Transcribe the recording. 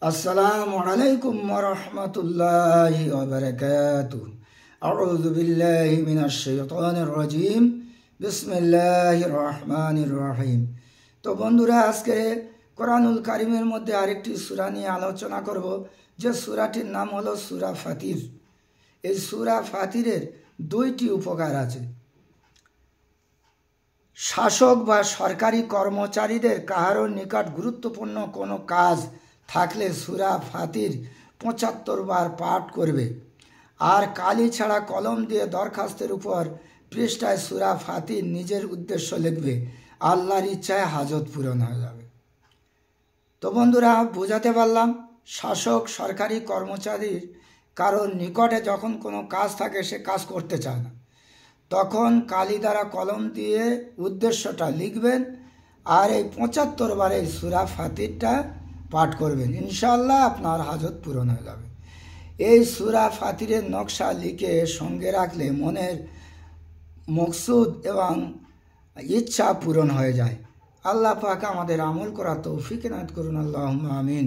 আসসালামু আলাইকুম ওয়া রাহমাতুল্লাহি ওয়া বারাকাতুহু। আউযু বিল্লাহি মিনাশ শাইতানির রাজীম। বিসমিল্লাহির রহমানির রহিম। তো বন্ধুরা, আজকে কোরআনুল কারীমের মধ্যে আরেকটি সূরা নিয়ে আলোচনা করব, যে সূরাটির নাম হলো সূরা ফাতির। এই সূরা ফাতিরের দুইটি উপকার আছে। শাসক বা সরকারি কর্মচারীদের কাহারও নিকট গুরুত্বপূর্ণ কোনো কাজ থাকলে সূরা ফাতির ৭৫ বার পাঠ করবে, আর কালি ছাড়া কলম দিয়ে দরখাস্তের উপর পৃষ্ঠায় সূরা ফাতির নিজের উদ্দেশ্য লিখবে। আল্লাহর ইচ্ছায় হাজত পূরণ হয়ে যাবে। তো বন্ধুরা, বোঝাতে পারলাম, শাসক সরকারি কর্মচারীর কারোর নিকটে যখন কোনো কাজ থাকে, সে কাজ করতে চায় না, তখন কালি দ্বারা কলম দিয়ে উদ্দেশ্যটা লিখবেন, আর এই ৭৫ বার এই সূরা ফাতিরটা পাঠ করবেন। ইনশাআল্লাহ আপনার হাজত পূরণ হয়ে যাবে। এই সূরা ফাতিরের নকশা লিখে সঙ্গে রাখলে মনের মকসুদ এবং ইচ্ছা পূরণ হয়ে যায়। আল্লাহ পাক আমাদের আমল করা তৌফিক এনায়েত করুন। আল্লাহুম্মা আমিন।